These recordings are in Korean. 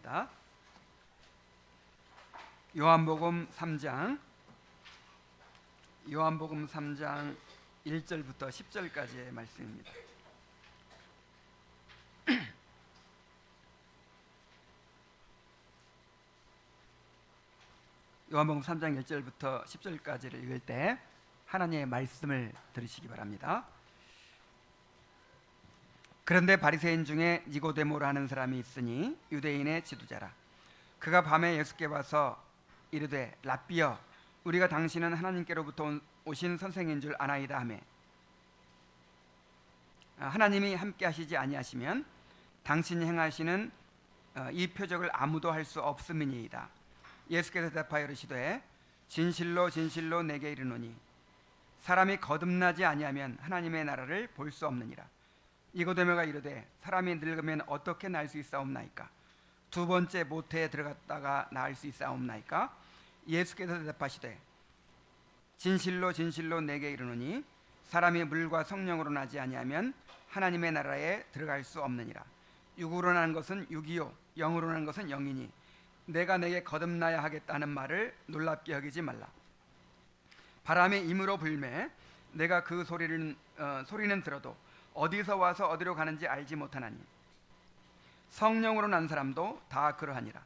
하겠습니다. 요한복음 3장 1절부터 10절까지의 말씀입니다. 요한복음 3장 1절부터 10절까지를 읽을 때 하나님의 말씀을 들으시기 바랍니다. 그런데 바리새인 중에 니고데모라 하는 사람이 있으니 유대인의 지도자라. 그가 밤에 예수께 와서 이르되 랍비여, 우리가 당신은 하나님께로부터 오신 선생인 줄 아나이다 하매, 하나님이 함께 하시지 아니하시면 당신이 행하시는 이 표적을 아무도 할 수 없음이니이다. 예수께서 대답하여 이르시되 진실로 진실로 내게 이르노니 사람이 거듭나지 아니하면 하나님의 나라를 볼 수 없느니라. 니고데모가 이르되 사람이 늙으면 어떻게 날 수 있사옵나이까? 두 번째 모태에 들어갔다가 나을 수 있사옵나이까? 예수께서 대답하시되 진실로 진실로 내게 이르노니 사람이 물과 성령으로 나지 아니하면 하나님의 나라에 들어갈 수 없느니라. 육으로 난 것은 육이요 영으로 난 것은 영이니 내가 내게 거듭나야 하겠다는 말을 놀랍게 여기지 말라. 바람이 임으로 불매 내가 그 소리는 들어도 어디서 와서 어디로 가는지 알지 못하나니 성령으로 난 사람도 다 그러하니라.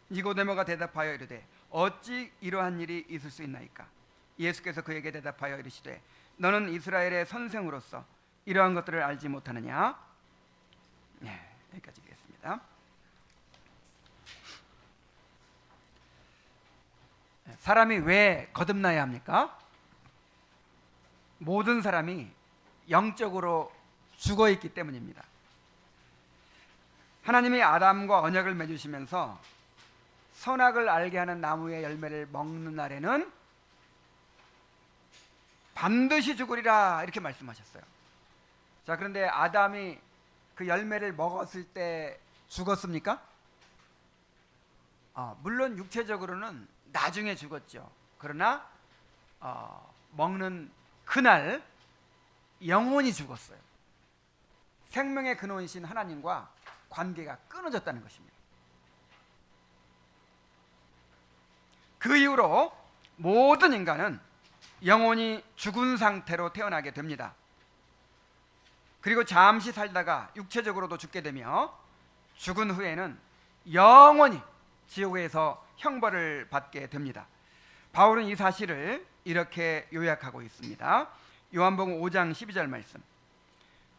니고데모가 대답하여 이르되 어찌 이러한 일이 있을 수 있나이까? 예수께서 그에게 대답하여 이르시되 너는 이스라엘의 선생으로서 이러한 것들을 알지 못하느냐? 여기까지 하겠습니다. 사람이 왜 거듭나야 합니까? 모든 사람이 영적으로 죽어 있기 때문입니다. 하나님이 아담과 언약을 맺으시면서 선악을 알게 하는 나무의 열매를 먹는 날에는 반드시 죽으리라 이렇게 말씀하셨어요. 자, 그런데 아담이 그 열매를 먹었을 때 죽었습니까? 물론 육체적으로는 나중에 죽었죠. 그러나 먹는 그날 영원히 죽었어요. 생명의 근원이신 하나님과 관계가 끊어졌다는 것입니다. 그 이후로 모든 인간은 영원히 죽은 상태로 태어나게 됩니다. 그리고 잠시 살다가 육체적으로도 죽게 되며 죽은 후에는 영원히 지옥에서 형벌을 받게 됩니다. 바울은 이 사실을 이렇게 요약하고 있습니다. 요한복음 5장 12절 말씀.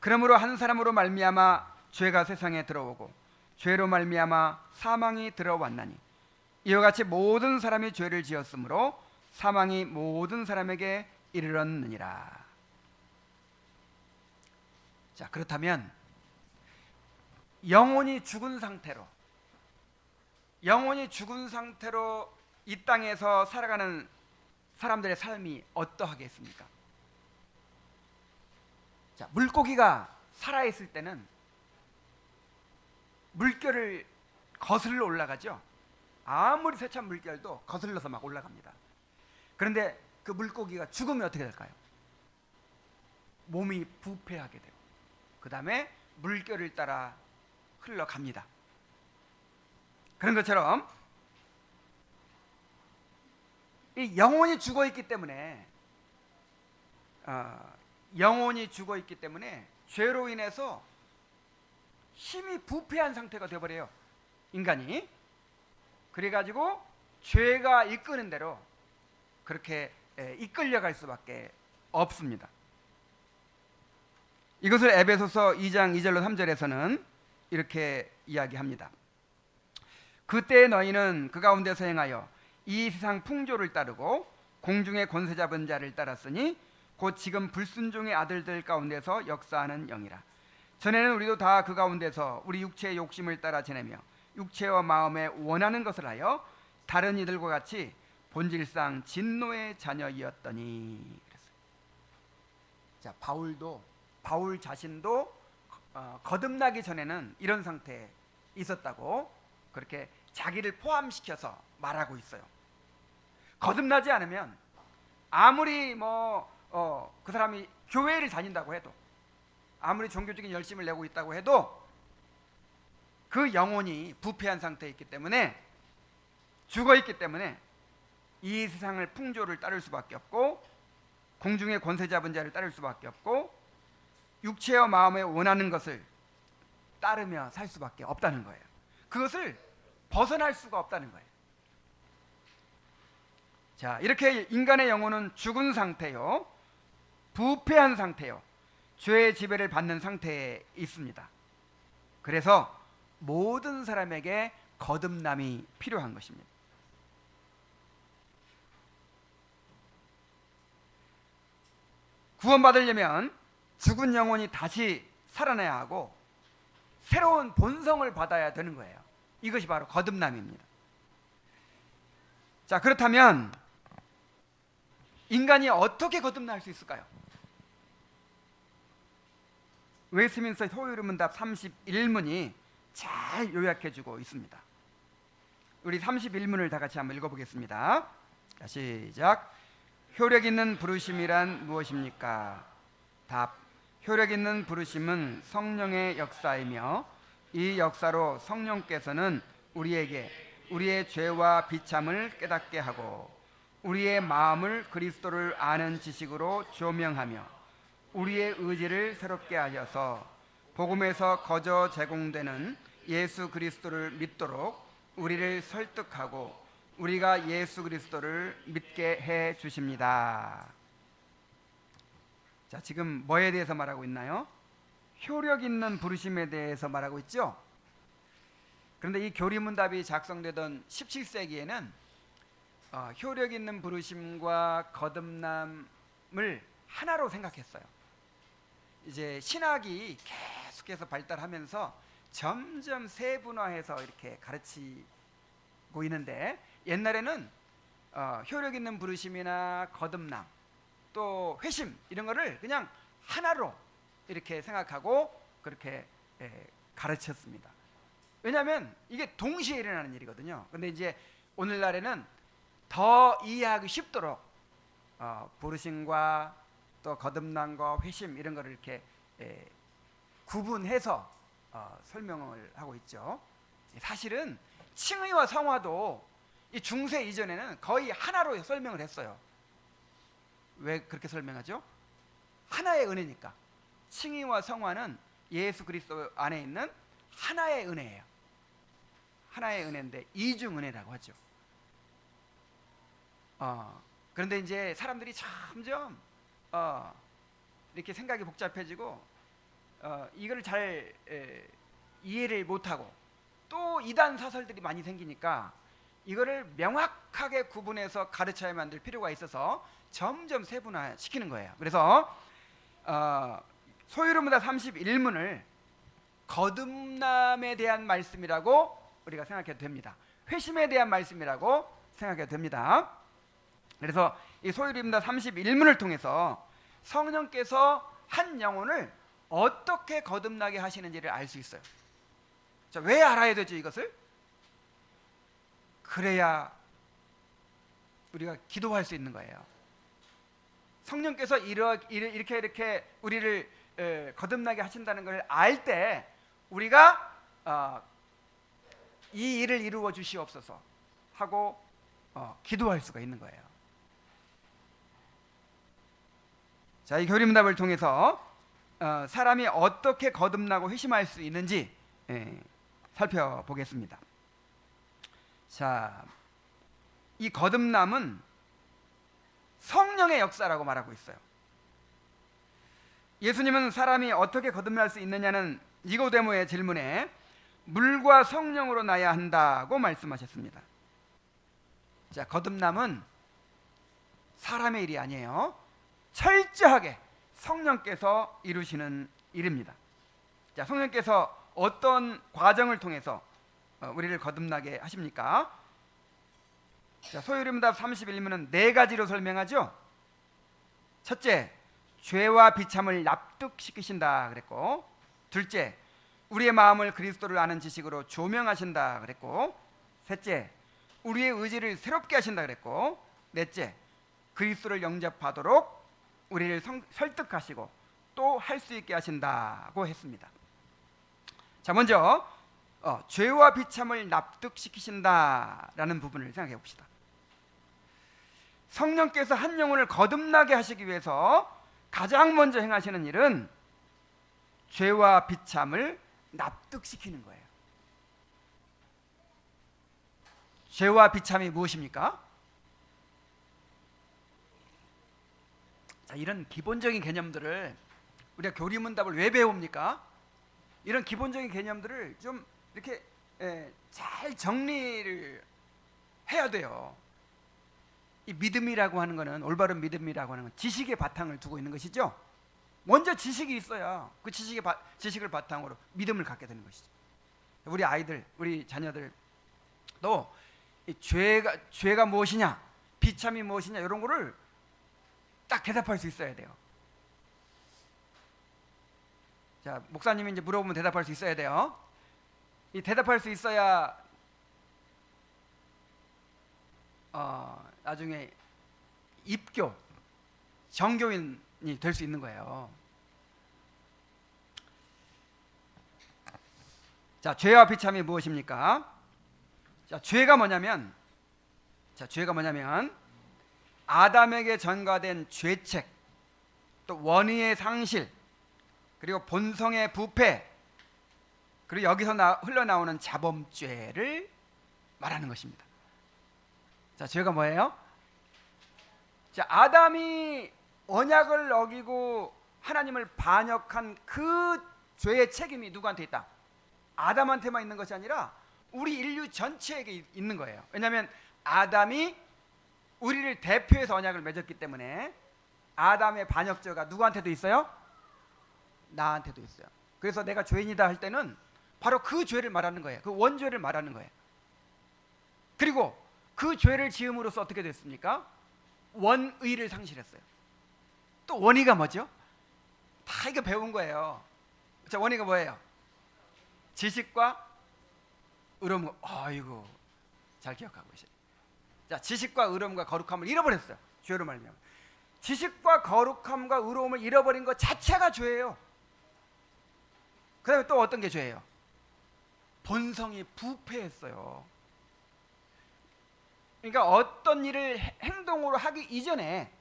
그러므로 한 사람으로 말미암아 죄가 세상에 들어오고 죄로 말미암아 사망이 들어왔나니 이와 같이 모든 사람이 죄를 지었으므로 사망이 모든 사람에게 이르렀느니라. 자, 그렇다면 영원히 죽은 상태로 이 땅에서 살아가는 사람들의 삶이 어떠하겠습니까? 자, 물고기가 살아있을 때는 물결을 거슬러 올라가죠. 아무리 세찬 물결도 거슬러서 막 올라갑니다. 그런데 그 물고기가 죽으면 어떻게 될까요? 몸이 부패하게 되고 그 다음에 물결을 따라 흘러갑니다. 그런 것처럼 이 영혼이 죽어있기 때문에 죄로 인해서 힘이 부패한 상태가 되어버려요, 인간이. 그래가지고 죄가 이끄는 대로 그렇게 이끌려갈 수밖에 없습니다. 이것을 에베소서 2장 2절로 3절에서는 이렇게 이야기합니다. 그때 너희는 그 가운데서 행하여 이 세상 풍조를 따르고 공중의 권세 잡은 자를 따랐으니 곧 지금 불순종의 아들들 가운데서 역사하는 영이라. 전에는 우리도 다 그 가운데서 우리 육체의 욕심을 따라 지내며 육체와 마음에 원하는 것을 하여 다른 이들과 같이 본질상 진노의 자녀이었더니. 자, 바울 자신도 거듭나기 전에는 이런 상태에 있었다고 그렇게 자기를 포함시켜서 말하고 있어요. 거듭나지 않으면 아무리 그 사람이 교회를 다닌다고 해도, 아무리 종교적인 열심을 내고 있다고 해도 그 영혼이 부패한 상태에 있기 때문에, 죽어 있기 때문에 이 세상을 풍조를 따를 수밖에 없고, 공중의 권세 잡은 자를 따를 수밖에 없고, 육체와 마음에 원하는 것을 따르며 살 수밖에 없다는 거예요. 그것을 벗어날 수가 없다는 거예요. 자, 이렇게 인간의 영혼은 죽은 상태요, 부패한 상태요, 죄의 지배를 받는 상태에 있습니다. 그래서 모든 사람에게 거듭남이 필요한 것입니다. 구원받으려면 죽은 영혼이 다시 살아나야 하고 새로운 본성을 받아야 되는 거예요. 이것이 바로 거듭남입니다. 자, 그렇다면 인간이 어떻게 거듭날 수 있을까요? 웨스트민스터 소유문답 31문이 잘 요약해주고 있습니다. 우리 31문을 다 같이 한번 읽어보겠습니다. 자, 시작. 효력 있는 부르심이란 무엇입니까? 답. 효력 있는 부르심은 성령의 역사이며, 이 역사로 성령께서는 우리에게 우리의 죄와 비참을 깨닫게 하고 우리의 마음을 그리스도를 아는 지식으로 조명하며 우리의 의지를 새롭게 하셔서 복음에서 거저 제공되는 예수 그리스도를 믿도록 우리를 설득하고 우리가 예수 그리스도를 믿게 해 주십니다. 자, 지금 뭐에 대해서 말하고 있나요? 효력 있는 부르심에 대해서 말하고 있죠. 그런데 이 교리문답이 작성되던 17세기에는 효력 있는 부르심과 거듭남을 하나로 생각했어요. 이제 신학이 계속해서 발달하면서 점점 세분화해서 이렇게 가르치고 있는데, 옛날에는 효력 있는 부르심이나 거듭남, 또 회심, 이런 거를 그냥 하나로 이렇게 생각하고 그렇게 가르쳤습니다. 왜냐하면 이게 동시에 일어나는 일이거든요. 근데 이제 오늘날에는 더 이해하기 쉽도록 부르심과 또 거듭남과 회심, 이런 거를 이렇게 구분해서 설명을 하고 있죠. 사실은 칭의와 성화도 이 중세 이전에는 거의 하나로 설명을 했어요. 왜 그렇게 설명하죠? 하나의 은혜니까. 칭의와 성화는 예수 그리스도 안에 있는 하나의 은혜예요. 하나의 은혜인데 이중 은혜라고 하죠. 그런데 이제 사람들이 점점 이렇게 생각이 복잡해지고 이걸 잘 이해를 못하고, 또 이단 사설들이 많이 생기니까 이거를 명확하게 구분해서 가르쳐야만 될 필요가 있어서 점점 세분화시키는 거예요. 그래서 소유문답 31문을 거듭남에 대한 말씀이라고 우리가 생각해도 됩니다. 회심에 대한 말씀이라고 생각해도 됩니다. 그래서 이 소유문답 31문을 통해서 성령께서 한 영혼을 어떻게 거듭나게 하시는지를 알 수 있어요. 자, 왜 알아야 되죠, 이것을? 그래야 우리가 기도할 수 있는 거예요. 성령께서 이렇게 우리를 거듭나게 하신다는 걸 알 때 우리가 이 일을 이루어 주시옵소서 하고 기도할 수가 있는 거예요. 자, 이 교리문답을 통해서 사람이 어떻게 거듭나고 회심할 수 있는지 살펴보겠습니다. 자, 이 거듭남은 성령의 역사라고 말하고 있어요. 예수님은 사람이 어떻게 거듭날 수 있느냐는 니고데모의 질문에 물과 성령으로 나야 한다고 말씀하셨습니다. 자, 거듭남은 사람의 일이 아니에요. 철저하게 성령께서 이루시는 일입니다. 자, 성령께서 어떤 과정을 통해서 우리를 거듭나게 하십니까? 자, 소유문답 31문은 네 가지로 설명하죠. 첫째, 죄와 비참을 납득시키신다 그랬고, 둘째, 우리의 마음을 그리스도를 아는 지식으로 조명하신다 그랬고, 셋째, 우리의 의지를 새롭게 하신다 그랬고, 넷째, 그리스도를 영접하도록 우리를 설득하시고 또 할 수 있게 하신다고 했습니다. 자, 먼저 죄와 비참을 납득시키신다라는 부분을 생각해 봅시다. 성령께서 한 영혼을 거듭나게 하시기 위해서 가장 먼저 행하시는 일은 죄와 비참을 납득시키는 거예요. 죄와 비참이 무엇입니까? 자, 이런 기본적인 개념들을 우리가 교리문답을 왜 배웁니까? 이런 기본적인 개념들을 좀 이렇게 잘 정리를 해야 돼요. 이 믿음이라고 하는 것은, 올바른 믿음이라고 하는 건 지식의 바탕을 두고 있는 것이죠. 먼저 지식이 있어야 그 지식을 바탕으로 믿음을 갖게 되는 것이죠. 우리 아이들, 우리 자녀들도 이 죄가 무엇이냐, 비참이 무엇이냐, 이런 거를 딱 대답할 수 있어야 돼요. 자, 목사님이 이제 물어보면 대답할 수 있어야 돼요. 이 대답할 수 있어야 나중에 입교, 정교인이 될 수 있는 거예요. 자, 죄와 비참이 무엇입니까? 자, 죄가 뭐냐면 아담에게 전가된 죄책, 또 원의의 상실, 그리고 본성의 부패, 그리고 여기서 흘러나오는 자범죄를 말하는 것입니다. 자, 죄가 뭐예요? 자, 아담이 언약을 어기고 하나님을 반역한 그 죄의 책임이 누구한테 있다? 아담한테만 있는 것이 아니라 우리 인류 전체에게 있는 거예요. 왜냐하면 아담이 우리를 대표해서 언약을 맺었기 때문에 아담의 반역죄가 누구한테도 있어요? 나한테도 있어요. 그래서 내가 죄인이다 할 때는 바로 그 죄를 말하는 거예요. 그 원죄를 말하는 거예요. 그리고 그 죄를 지음으로써 어떻게 됐습니까? 원의를 상실했어요. 또 원의가 뭐죠? 다 이거 배운 거예요. 자, 원의가 뭐예요? 지식과 의로움. 아이고, 잘 기억하고 계세요. 자, 지식과 의로움과 거룩함을 잃어버렸어요. 죄로 말미암아. 지식과 거룩함과 의로움을 잃어버린 것 자체가 죄예요. 그 다음에 또 어떤 게 죄예요? 본성이 부패했어요. 그러니까 어떤 일을 행동으로 하기 이전에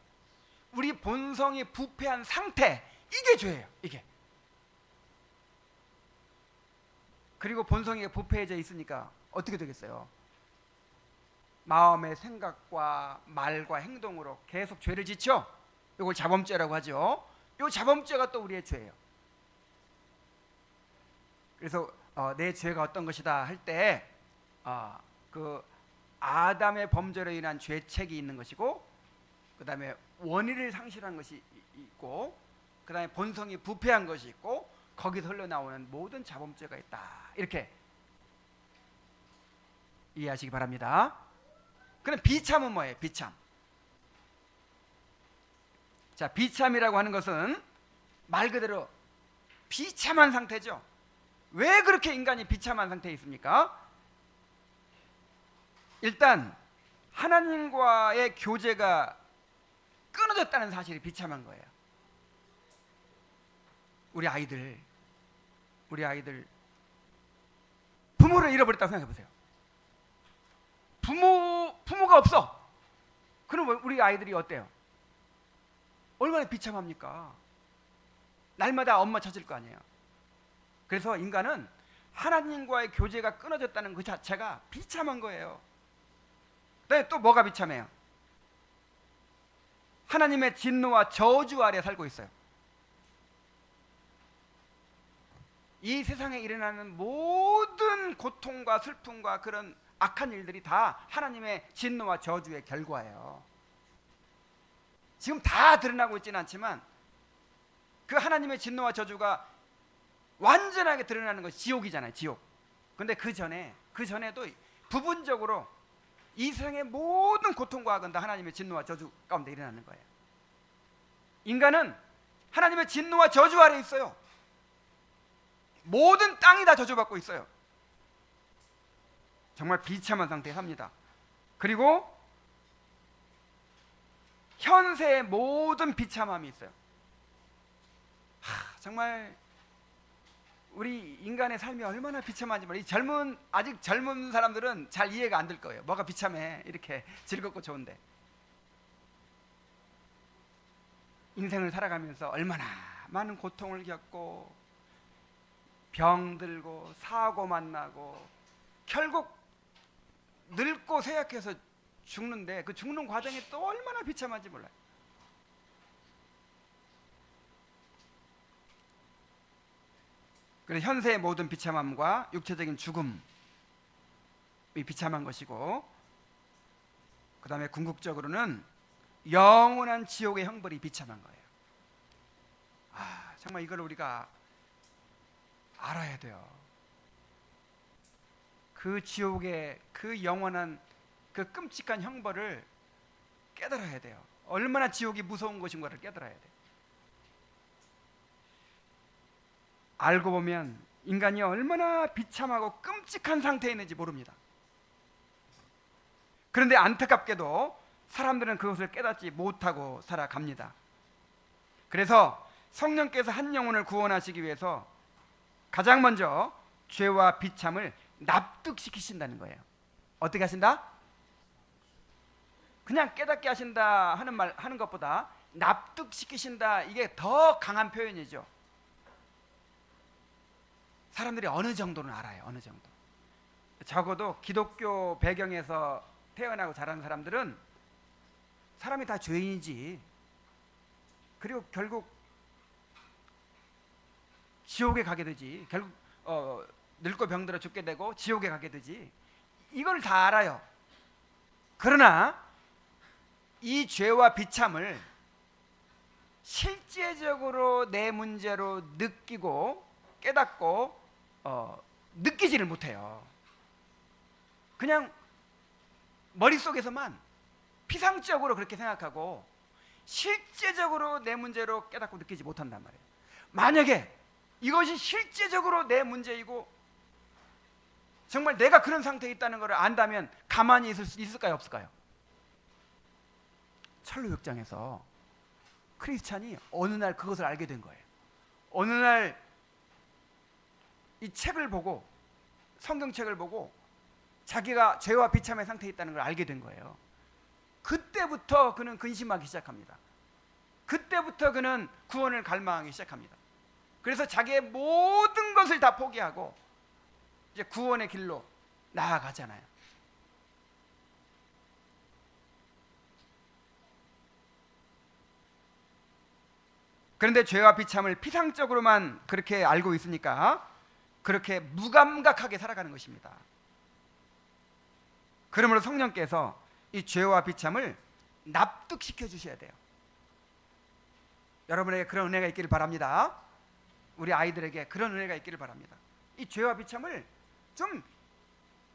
우리 본성이 부패한 상태, 이게 죄예요. 이게. 그리고 본성이 부패해져 있으니까 어떻게 되겠어요? 마음의 생각과 말과 행동으로 계속 죄를 짓죠. 이걸 자범죄라고 하죠. 이 자범죄가 또 우리의 죄예요. 그래서 내 죄가 어떤 것이다 할 때 그 아담의 범죄로 인한 죄책이 있는 것이고, 그 다음에 원의를 상실한 것이 있고, 그 다음에 본성이 부패한 것이 있고, 거기서 흘러나오는 모든 자범죄가 있다. 이렇게 이해하시기 바랍니다. 그럼 비참은 뭐예요? 비참. 자, 비참이라고 하는 것은 말 그대로 비참한 상태죠. 왜 그렇게 인간이 비참한 상태에 있습니까? 일단 하나님과의 교제가 끊어졌다는 사실이 비참한 거예요. 우리 아이들 부모를 잃어버렸다고 생각해 보세요. 부모가 없어. 그럼 우리 아이들이 어때요? 얼마나 비참합니까? 날마다 엄마 찾을 거 아니에요. 그래서 인간은 하나님과의 교제가 끊어졌다는 그 자체가 비참한 거예요. 그다음에 또 뭐가 비참해요? 하나님의 진노와 저주 아래 살고 있어요. 이 세상에 일어나는 모든 고통과 슬픔과 그런 악한 일들이 다 하나님의 진노와 저주의 결과예요. 지금 다 드러나고 있지는 않지만 그 하나님의 진노와 저주가 완전하게 드러나는 것이 지옥이잖아요. 지옥. 근데 그 전에도 부분적으로 이 세상의 모든 고통과 악은 다 하나님의 진노와 저주 가운데 일어나는 거예요. 인간은 하나님의 진노와 저주 아래 있어요. 모든 땅이 다 저주받고 있어요. 정말 비참한 상태에 삽니다. 그리고 현세의 모든 비참함이 있어요. 정말 우리 인간의 삶이 얼마나 비참한지 몰라. 아직 젊은 사람들은 잘 이해가 안 될 거예요. 뭐가 비참해? 이렇게 즐겁고 좋은데. 인생을 살아가면서 얼마나 많은 고통을 겪고 병들고 사고 만나고 결국 늙고 쇠약해서 죽는데, 그 죽는 과정이 또 얼마나 비참한지 몰라요. 그래서 현세의 모든 비참함과 육체적인 죽음이 비참한 것이고, 그 다음에 궁극적으로는 영원한 지옥의 형벌이 비참한 거예요. 정말 이걸 우리가 알아야 돼요. 그 지옥의 그 영원한 그 끔찍한 형벌을 깨달아야 돼요. 얼마나 지옥이 무서운 것인가를 깨달아야 돼요. 알고 보면 인간이 얼마나 비참하고 끔찍한 상태에 있는지 모릅니다. 그런데 안타깝게도 사람들은 그것을 깨닫지 못하고 살아갑니다. 그래서 성령께서 한 영혼을 구원하시기 위해서 가장 먼저 죄와 비참을 납득시키신다는 거예요. 어떻게 하신다? 그냥 깨닫게 하신다 하는 것보다 납득시키신다, 이게 더 강한 표현이죠. 사람들이 어느 정도는 알아요. 어느 정도. 적어도 기독교 배경에서 태어나고 자란 사람들은 사람이 다 죄인이지, 그리고 결국 지옥에 가게 되지, 결국 늙고 병들어 죽게 되고 지옥에 가게 되지, 이걸 다 알아요. 그러나 이 죄와 비참을 실제적으로 내 문제로 느끼고 깨닫고 느끼지를 못해요. 그냥 머릿속에서만 피상적으로 그렇게 생각하고 실제적으로 내 문제로 깨닫고 느끼지 못한단 말이에요. 만약에 이것이 실제적으로 내 문제이고 정말 내가 그런 상태에 있다는 것을 안다면 가만히 있을 수 있을까요, 없을까요? 철로역장에서 크리스찬이 어느 날 그것을 알게 된 거예요. 어느 날 이 책을 보고, 성경책을 보고 자기가 죄와 비참의 상태에 있다는 걸 알게 된 거예요. 그때부터 그는 근심하기 시작합니다. 그때부터 그는 구원을 갈망하기 시작합니다. 그래서 자기의 모든 것을 다 포기하고 이제 구원의 길로 나아가잖아요. 그런데 죄와 비참을 피상적으로만 그렇게 알고 있으니까 그렇게 무감각하게 살아가는 것입니다. 그러므로 성령께서 이 죄와 비참을 납득시켜 주셔야 돼요. 여러분에게 그런 은혜가 있기를 바랍니다. 우리 아이들에게 그런 은혜가 있기를 바랍니다. 이 죄와 비참을 좀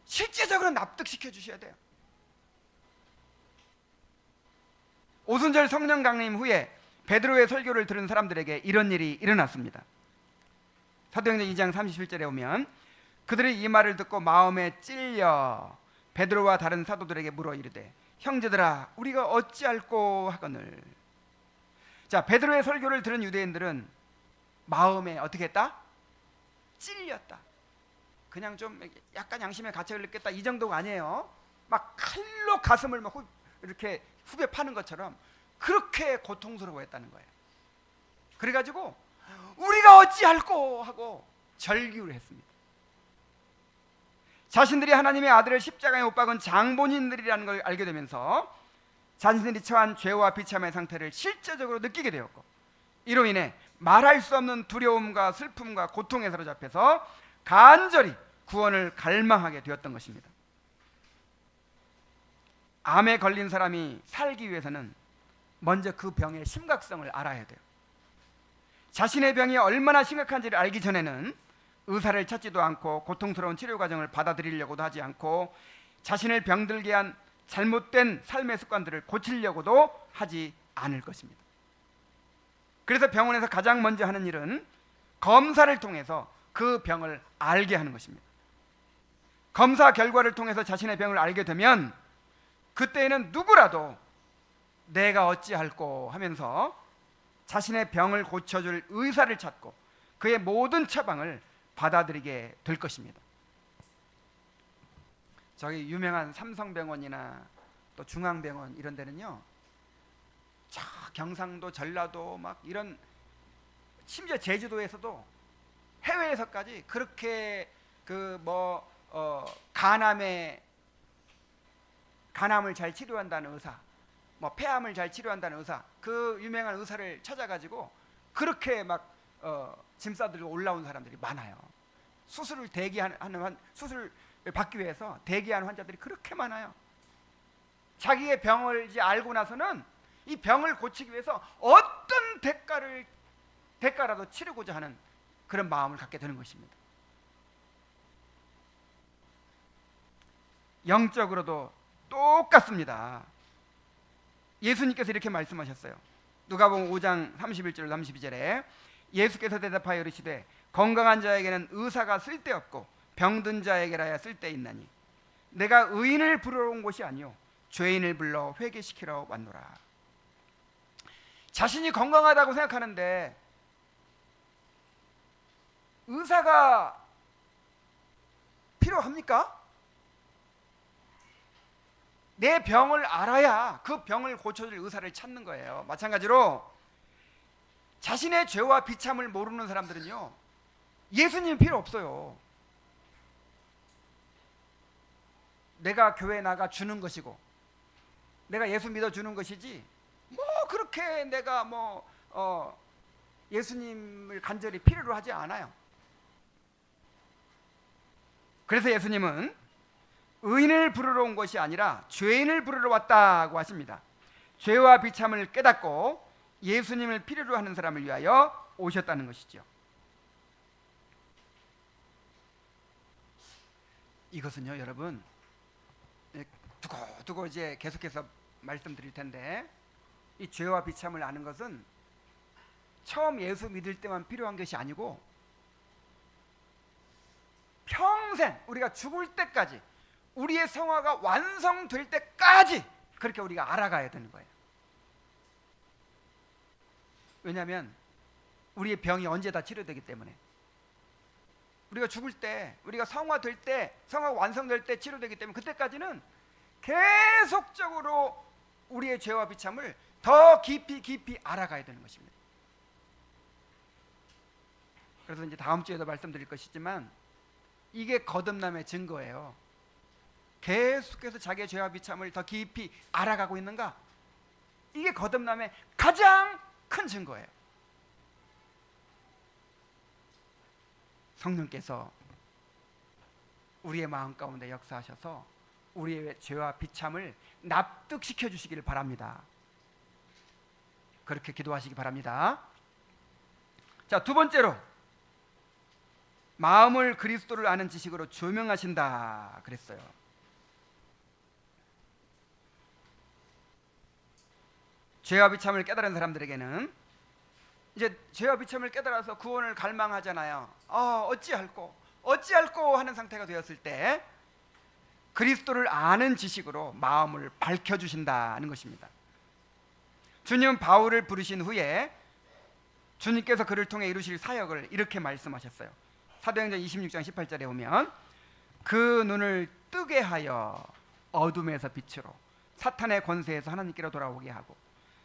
실제적으로 납득시켜 주셔야 돼요. 오순절 성령 강림 후에 베드로의 설교를 들은 사람들에게 이런 일이 일어났습니다. 사도행전 2장 31절에 오면 그들이 이 말을 듣고 마음에 찔려 베드로와 다른 사도들에게 물어 이르되 형제들아 우리가 어찌할꼬 하거늘. 자, 베드로의 설교를 들은 유대인들은 마음에 어떻게 했다? 찔렸다. 그냥 좀 약간 양심에 가책을 느꼈다, 이 정도가 아니에요. 막 칼로 가슴을 막 이렇게 후벼 파는 것처럼 그렇게 고통스러워했다는 거예요. 그래가지고 우리가 어찌할꼬 하고 절규를 했습니다. 자신들이 하나님의 아들을 십자가에 못 박은 장본인들이라는 걸 알게 되면서 자신들이 처한 죄와 비참의 상태를 실제적으로 느끼게 되었고, 이로 인해 말할 수 없는 두려움과 슬픔과 고통에 사로잡혀서 간절히 구원을 갈망하게 되었던 것입니다. 암에 걸린 사람이 살기 위해서는 먼저 그 병의 심각성을 알아야 돼요. 자신의 병이 얼마나 심각한지를 알기 전에는 의사를 찾지도 않고 고통스러운 치료 과정을 받아들이려고도 하지 않고 자신을 병들게 한 잘못된 삶의 습관들을 고치려고도 하지 않을 것입니다. 그래서 병원에서 가장 먼저 하는 일은 검사를 통해서 그 병을 알게 하는 것입니다. 검사 결과를 통해서 자신의 병을 알게 되면 그때에는 누구라도 내가 어찌할꼬 하면서 자신의 병을 고쳐줄 의사를 찾고 그의 모든 처방을 받아들이게 될 것입니다. 저기 유명한 삼성병원이나 또 중앙병원 이런 데는요, 저 경상도, 전라도 막 이런, 심지어 제주도에서도, 해외에서까지 그렇게 간암을 잘 치료한다는 의사, 뭐 폐암을 잘 치료한다는 의사, 그 유명한 의사를 찾아가지고 그렇게 막 짐 싸들고 올라온 사람들이 많아요. 수술을 수술을 받기 위해서 대기하는 환자들이 그렇게 많아요. 자기의 병을 이제 알고 나서는 이 병을 고치기 위해서 어떤 대가라도 치르고자 하는 그런 마음을 갖게 되는 것입니다. 영적으로도 똑같습니다. 예수님께서 이렇게 말씀하셨어요. 누가복음 5장 31절 32절에 예수께서 대답하여 이르시되 건강한 자에게는 의사가 쓸데없고 병든 자에게라야 쓸데있나니 내가 의인을 부르러 온 것이 아니요 죄인을 불러 회개시키러 왔노라. 자신이 건강하다고 생각하는데 의사가 필요합니까? 내 병을 알아야 그 병을 고쳐줄 의사를 찾는 거예요. 마찬가지로 자신의 죄와 비참을 모르는 사람들은요, 예수님 필요 없어요. 내가 교회 나가 주는 것이고 내가 예수 믿어 주는 것이지, 뭐 그렇게 내가 예수님을 간절히 필요로 하지 않아요. 그래서 예수님은 의인을 부르러 온 것이 아니라 죄인을 부르러 왔다고 하십니다. 죄와 비참을 깨닫고 예수님을 필요로 하는 사람을 위하여 오셨다는 것이죠. 이것은요, 여러분, 두고 이제 계속해서 말씀드릴 텐데, 이 죄와 비참을 아는 것은 처음 예수 믿을 때만 필요한 것이 아니고 평생, 우리가 죽을 때까지, 우리의 성화가 완성될 때까지 그렇게 우리가 알아가야 되는 거예요. 왜냐하면 우리의 병이 언제 다 치료되기 때문에. 우리가 죽을 때, 우리가 성화될 때, 성화가 완성될 때 치료되기 때문에 그때까지는 계속적으로 우리의 죄와 비참을 더 깊이 알아가야 되는 것입니다. 그래서 이제 다음 주에도 말씀드릴 것이지만 이게 거듭남의 증거예요. 계속해서 자기의 죄와 비참을 더 깊이 알아가고 있는가? 이게 거듭남의 가장 큰 증거예요. 성령께서 우리의 마음 가운데 역사하셔서 우리의 죄와 비참을 납득시켜 주시기를 바랍니다. 그렇게 기도하시기 바랍니다. 자, 두 번째로 마음을 그리스도를 아는 지식으로 조명하신다 그랬어요. 죄와 비참을 깨달은 사람들에게는 이제 죄와 비참을 깨달아서 구원을 갈망하잖아요. 어찌할꼬 하는 상태가 되었을 때 그리스도를 아는 지식으로 마음을 밝혀주신다는 것입니다. 주님은 바울을 부르신 후에 주님께서 그를 통해 이루실 사역을 이렇게 말씀하셨어요. 사도행전 26장 18절에 보면 그 눈을 뜨게 하여 어둠에서 빛으로 사탄의 권세에서 하나님께로 돌아오게 하고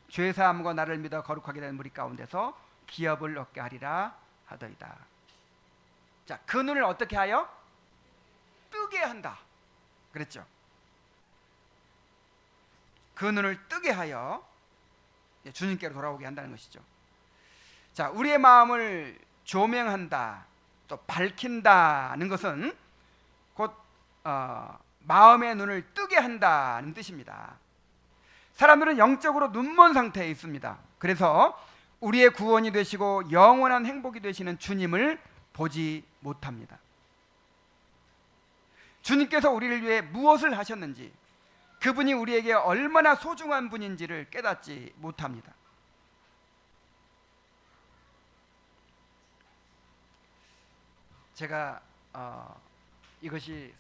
죄사함과 나를 믿어 거룩하게 된 무리 가운데서 기업을 얻게 하리라 하더이다. 자, 그 눈을 어떻게 하여? 뜨게 한다 그랬죠. 그 눈을 뜨게 하여 주님께로 돌아오게 한다는 것이죠. 자, 우리의 마음을 조명한다, 또 밝힌다는 것은 곧 마음의 눈을 뜨게 한다는 뜻입니다. 사람들은 영적으로 눈먼 상태에 있습니다. 그래서 우리의 구원이 되시고 영원한 행복이 되시는 주님을 보지 못합니다. 주님께서 우리를 위해 무엇을 하셨는지, 그분이 우리에게 얼마나 소중한 분인지를 깨닫지 못합니다. 제가 이것이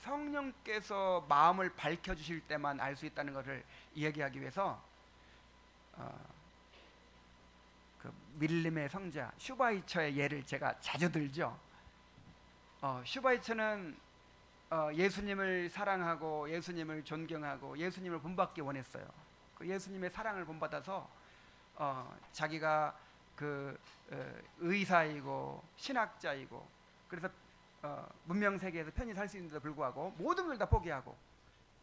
성령께서 마음을 밝혀주실 때만 알 수 있다는 것을 이야기하기 위해서 그 밀림의 성자 슈바이처의 예를 제가 자주 들죠. 슈바이처는 예수님을 사랑하고 예수님을 존경하고 예수님을 본받기 원했어요. 그 예수님의 사랑을 본받아서 자기가 그 의사이고 신학자이고 그래서 문명 세계에서 편히 살 수 있는데도 불구하고 모든 걸 다 포기하고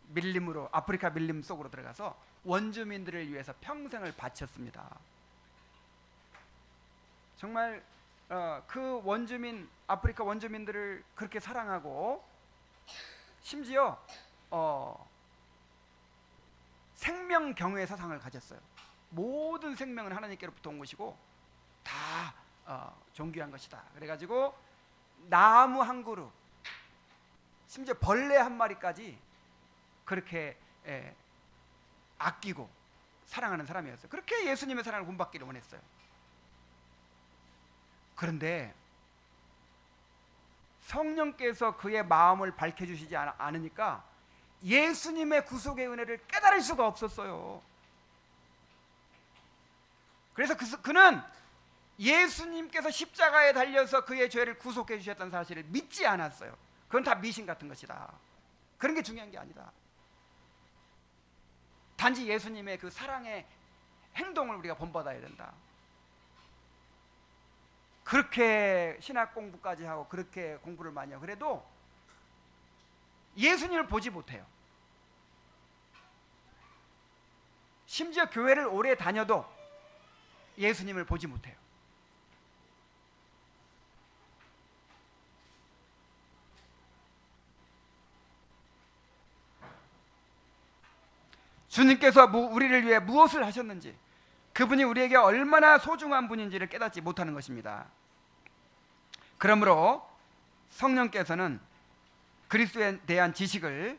밀림으로 아프리카 밀림 속으로 들어가서 원주민들을 위해서 평생을 바쳤습니다. 정말 그 원주민 아프리카 원주민들을 그렇게 사랑하고 심지어 생명 경외의 사상을 가졌어요. 모든 생명은 하나님께로부터 온 것이고 다 존귀한 것이다. 그래가지고 나무 한 그루 심지어 벌레 한 마리까지 그렇게 아끼고 사랑하는 사람이었어요. 그렇게 예수님의 사랑을 본받기를 원했어요. 그런데 성령께서 그의 마음을 밝혀주시지 않으니까 예수님의 구속의 은혜를 깨달을 수가 없었어요. 그래서 그는 예수님께서 십자가에 달려서 그의 죄를 구속해 주셨다는 사실을 믿지 않았어요. 그건 다 미신 같은 것이다. 그런 게 중요한 게 아니다. 단지 예수님의 그 사랑의 행동을 우리가 본받아야 된다. 그렇게 신학 공부까지 하고 그렇게 공부를 많이 하고 그래도 예수님을 보지 못해요. 심지어 교회를 오래 다녀도 예수님을 보지 못해요. 주님께서 우리를 위해 무엇을 하셨는지, 그분이 우리에게 얼마나 소중한 분인지를 깨닫지 못하는 것입니다. 그러므로 성령께서는 그리스도에 대한 지식을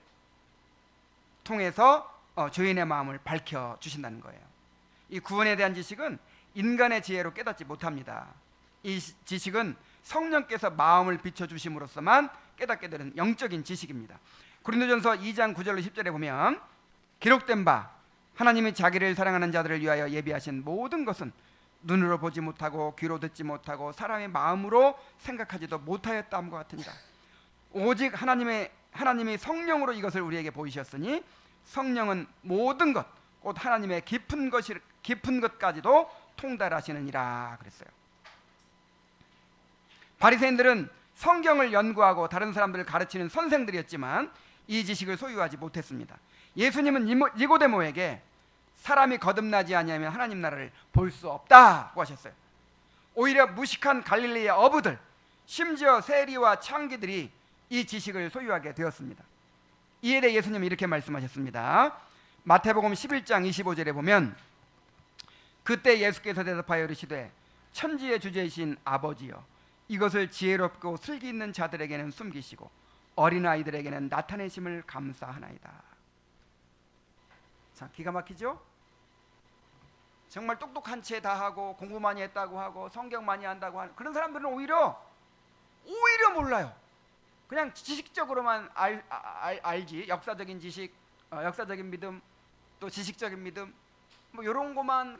통해서 죄인의 마음을 밝혀주신다는 거예요. 이 구원에 대한 지식은 인간의 지혜로 깨닫지 못합니다. 이 지식은 성령께서 마음을 비춰주심으로써만 깨닫게 되는 영적인 지식입니다. 고린도전서 2장 9절로 10절에 보면 기록된 바 하나님이 자기를 사랑하는 자들을 위하여 예비하신 모든 것은 눈으로 보지 못하고 귀로 듣지 못하고 사람의 마음으로 생각하지도 못하였다함과 같으니라. 오직 하나님이 성령으로 이것을 우리에게 보이셨으니 성령은 모든 것 곧 하나님의 깊은 것까지도 통달하시느니라 그랬어요. 바리새인들은 성경을 연구하고 다른 사람들을 가르치는 선생들이었지만 이 지식을 소유하지 못했습니다. 예수님은 니고데모에게 사람이 거듭나지 아니하면 하나님 나라를 볼 수 없다고 하셨어요. 오히려 무식한 갈릴리의 어부들, 심지어 세리와 창기들이 이 지식을 소유하게 되었습니다. 이에 대해 예수님은 이렇게 말씀하셨습니다. 마태복음 11장 25절에 보면 그때 예수께서 대답하여 이르시되 천지의 주제이신 아버지여 이것을 지혜롭고 슬기 있는 자들에게는 숨기시고 어린아이들에게는 나타내심을 감사하나이다. 자, 기가 막히죠? 정말 똑똑한 채 다 하고 공부 많이 했다고 하고 성경 많이 한다고 하는 그런 사람들은 오히려 몰라요. 그냥 지식적으로만 알지. 역사적인 지식, 역사적인 믿음, 또 지식적인 믿음 뭐 이런 것만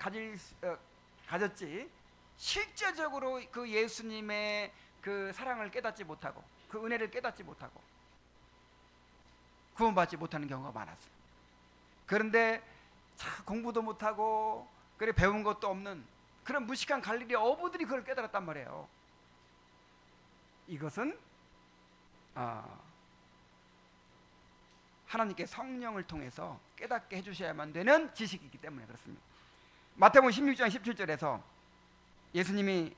가졌지 실제적으로 그 예수님의 그 사랑을 깨닫지 못하고 그 은혜를 깨닫지 못하고 구원받지 못하는 경우가 많았어요. 그런데 공부도 못하고 그래 배운 것도 없는 그런 무식한 갈릴리 어부들이 그걸 깨달았단 말이에요. 이것은 하나님께 성령을 통해서 깨닫게 해주셔야만 되는 지식이기 때문에 그렇습니다. 마태복음 16장 17절에서 예수님이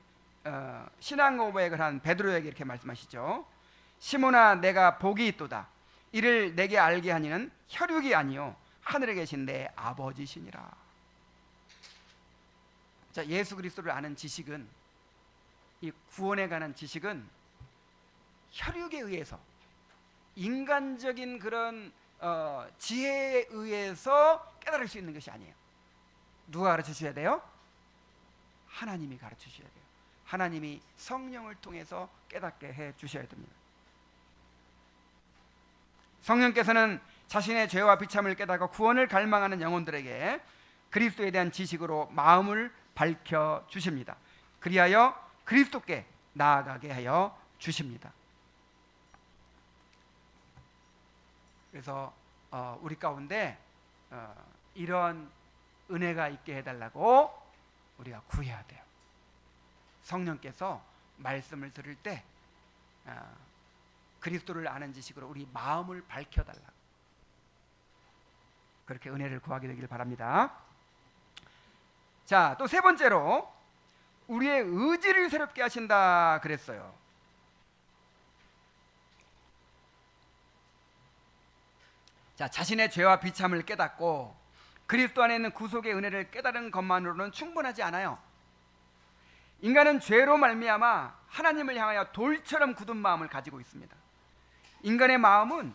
신앙 고백을 한 베드로에게 이렇게 말씀하시죠. 시몬아 내가 복이 있도다. 이를 내게 알게 하니는 혈육이 아니요 하늘에 계신 내 아버지시니라. 자, 예수 그리스도를 아는 지식은, 이 구원에 관한 지식은 혈육에 의해서 인간적인 그런 지혜에 의해서 깨달을 수 있는 것이 아니에요. 누가 가르쳐 주셔야 돼요? 하나님이 가르쳐 주셔야 돼요. 하나님이 성령을 통해서 깨닫게 해 주셔야 됩니다. 성령께서는 자신의 죄와 비참을 깨닫고 구원을 갈망하는 영혼들에게 그리스도에 대한 지식으로 마음을 밝혀 주십니다. 그리하여 그리스도께 나아가게 하여 주십니다. 그래서 우리 가운데 이런 은혜가 있게 해달라고 우리가 구해야 돼요. 성령께서 말씀을 들을 때 그리스도를 아는 지식으로 우리 마음을 밝혀달라고, 그렇게 은혜를 구하게 되길 바랍니다. 자, 또 세 번째로 우리의 의지를 새롭게 하신다 그랬어요. 자, 자신의 죄와 비참을 깨닫고 그리스도 안에 있는 구속의 은혜를 깨달은 것만으로는 충분하지 않아요. 인간은 죄로 말미암아 하나님을 향하여 돌처럼 굳은 마음을 가지고 있습니다. 인간의 마음은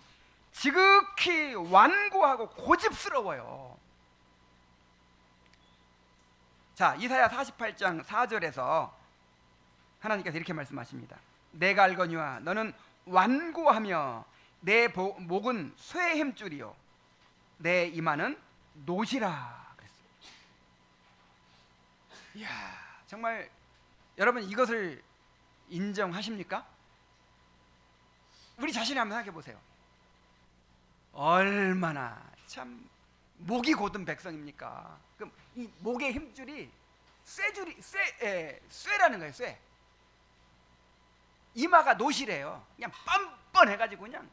지극히 완고하고 고집스러워요. 자, 이사야 48장 4절에서 하나님께서 이렇게 말씀하십니다. 내가 알거니와 너는 완고하며 내 목은 쇠의 힘줄이요 내 이마는 노시라 그랬어요. 이야, 정말 여러분 이것을 인정하십니까? 우리 자신이 한번 생각해 보세요. 얼마나 참 목이 곧은 백성입니까? 그럼 이 목의 힘줄이 쇠라는 거예요. 쇠. 이마가 노시래요. 그냥 뻔뻔해가지고 그냥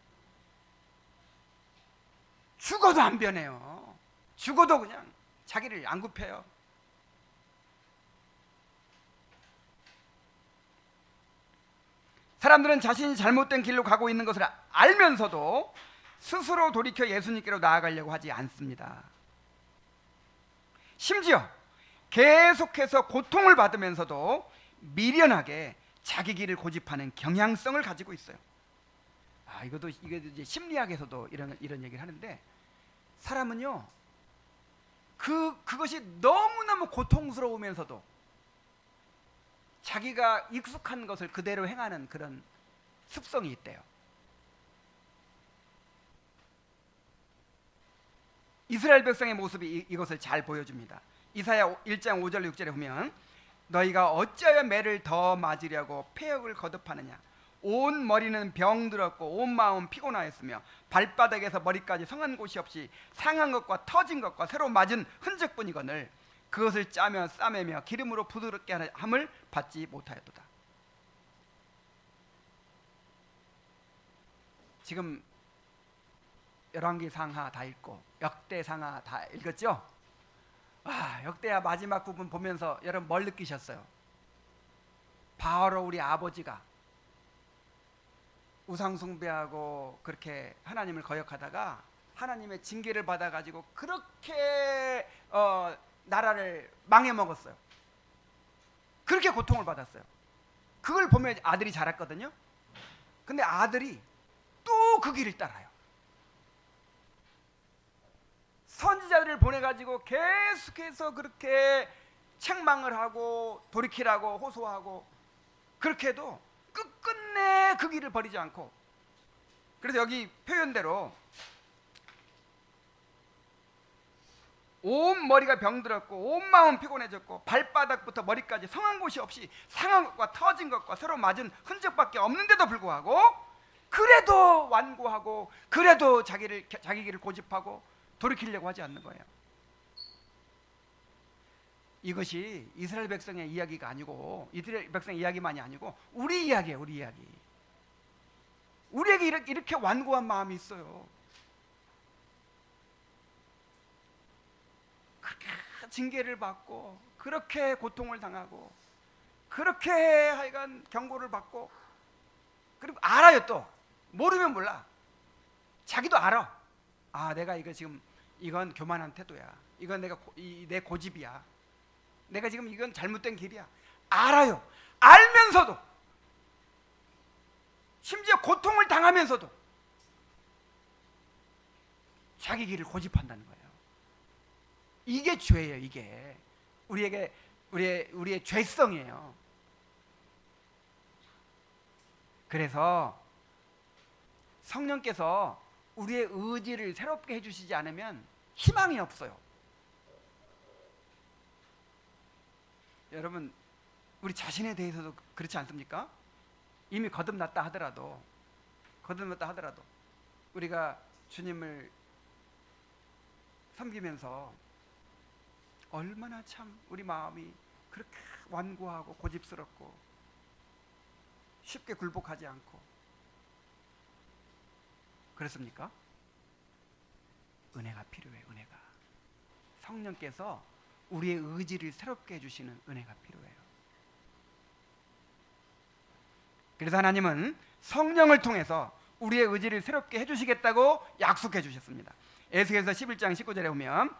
죽어도 안 변해요. 죽어도 그냥 자기를 안 굽혀요. 사람들은 자신이 잘못된 길로 가고 있는 것을 알면서도 스스로 돌이켜 예수님께로 나아가려고 하지 않습니다. 심지어 계속해서 고통을 받으면서도 미련하게 자기 길을 고집하는 경향성을 가지고 있어요. 이것도 이제 심리학에서도 이런 얘기를 하는데, 사람은요 그것이 너무너무 고통스러우면서도 자기가 익숙한 것을 그대로 행하는 그런 습성이 있대요. 이스라엘 백성의 모습이 이것을 잘 보여줍니다. 이사야 1장 5절 6절에 보면 너희가 어찌하여 매를 더 맞으려고 폐역을 거듭하느냐. 온 머리는 병들었고 온 마음은 피곤하였으며 발바닥에서 머리까지 성한 곳이 없이 상한 것과 터진 것과 새로 맞은 흔적뿐이거늘 그것을 짜며 싸매며 기름으로 부드럽게 함을 받지 못하였도다. 지금 열왕기상하 다 읽고 역대상하 다 읽었죠? 역대하 마지막 부분 보면서 여러분 뭘 느끼셨어요? 바로 우리 아버지가 우상숭배하고 그렇게 하나님을 거역하다가 하나님의 징계를 받아가지고 그렇게 나라를 망해먹었어요. 그렇게 고통을 받았어요. 그걸 보면 아들이 자랐거든요. 근데 아들이 또 그 길을 따라요. 선지자들을 보내가지고 계속해서 그렇게 책망을 하고 돌이키라고 호소하고, 그렇게 해도 끝끝내 그 길을 버리지 않고, 그래서 여기 표현대로 온 머리가 병들었고 온 마음은 피곤해졌고 발바닥부터 머리까지 성한 곳이 없이 상한 것과 터진 것과 새로 맞은 흔적밖에 없는데도 불구하고 그래도 완고하고 그래도 자기 길을 고집하고 돌이키려고 하지 않는 거예요. 이것이 이스라엘 백성의 이야기가 아니고, 이스라엘 백성의 이야기만이 아니고 우리 이야기예요. 우리 이야기. 우리에게 이렇게 완고한 마음이 있어요. 그렇게 징계를 받고 그렇게 고통을 당하고 그렇게 하여간 경고를 받고, 그리고 알아요. 또 모르면 몰라. 자기도 알아. 내가 이거 지금 이건 교만한 태도야. 이건 내 고집이야. 내가 지금 이건 잘못된 길이야. 알아요. 알면서도, 심지어 고통을 당하면서도 자기 길을 고집한다는 거예요. 이게 죄예요. 이게 우리의 죄성이에요. 그래서 성령께서 우리의 의지를 새롭게 해주시지 않으면 희망이 없어요. 여러분, 우리 자신에 대해서도 그렇지 않습니까? 이미 거듭났다 하더라도 우리가 주님을 섬기면서 얼마나 참 우리 마음이 그렇게 완고하고 고집스럽고 쉽게 굴복하지 않고 그렇습니까? 은혜가 필요해요. 은혜가. 성령께서 우리의 의지를 새롭게 해주시는 은혜가 필요해요. 그래서 하나님은 성령을 통해서 우리의 의지를 새롭게 해주시겠다고 약속해 주셨습니다. 에스겔서 11장 19절에 보면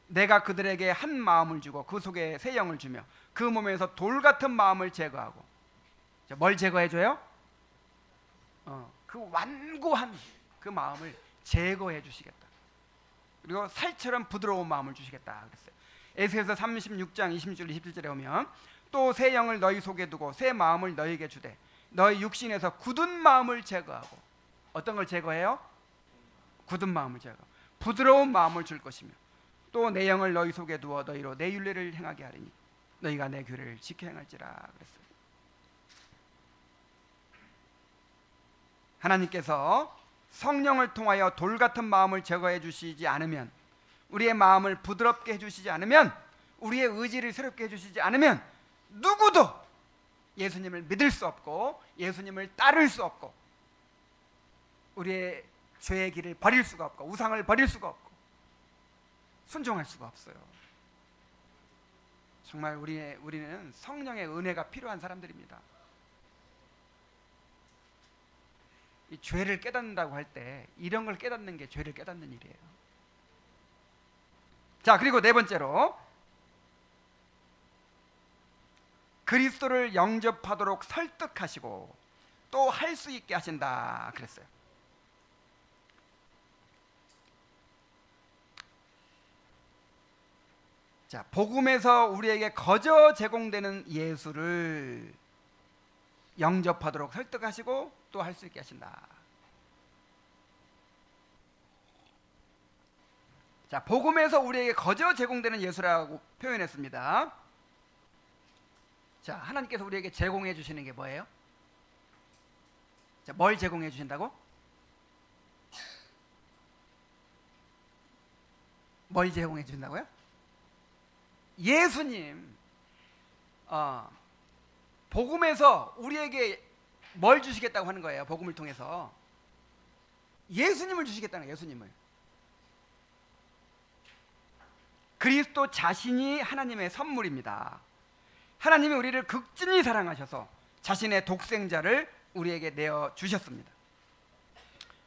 내가 그들에게 한 마음을 주고 그 속에 새 영을 주며 그 몸에서 돌 같은 마음을 제거하고, 뭘 제거해줘요? 그 완고한 그 마음을 제거해 주시겠다. 그리고 살처럼 부드러운 마음을 주시겠다 그랬어요. 에스겔서 36장 26절 27절에 보면 또 새 영을 너희 속에 두고 새 마음을 너희에게 주되 너희 육신에서 굳은 마음을 제거하고, 어떤 걸 제거해요? 굳은 마음을 제거, 부드러운 마음을 줄 것이며 또 내 영을 너희 속에 두어 너희로 내 율례를 행하게 하리니 너희가 내 규례를 지켜 행할지라 그랬어요. 하나님께서 성령을 통하여 돌 같은 마음을 제거해 주시지 않으면, 우리의 마음을 부드럽게 해주시지 않으면, 우리의 의지를 새롭게 해주시지 않으면 누구도 예수님을 믿을 수 없고 예수님을 따를 수 없고 우리의 죄의 길을 버릴 수가 없고 우상을 버릴 수가 없고 순종할 수가 없어요. 정말 우리는 성령의 은혜가 필요한 사람들입니다. 이 죄를 깨닫는다고 할 때 이런 걸 깨닫는 게 죄를 깨닫는 일이에요. 자, 그리고 네 번째로 그리스도를 영접하도록 설득하시고 또 할 수 있게 하신다 그랬어요. 자, 복음에서 우리에게 거저 제공되는 예수를 영접하도록 설득하시고 또 할 수 있게 하신다. 자, 복음에서 우리에게 거저 제공되는 예수라고 표현했습니다. 자, 하나님께서 우리에게 제공해 주시는 게 뭐예요? 자, 뭘 제공해 주신다고? 뭘 제공해 주신다고요? 예수님. 복음에서 우리에게 뭘 주시겠다고 하는 거예요? 복음을 통해서 예수님을 주시겠다는 거예요. 예수님을. 그리스도 자신이 하나님의 선물입니다. 하나님이 우리를 극진히 사랑하셔서 자신의 독생자를 우리에게 내어 주셨습니다.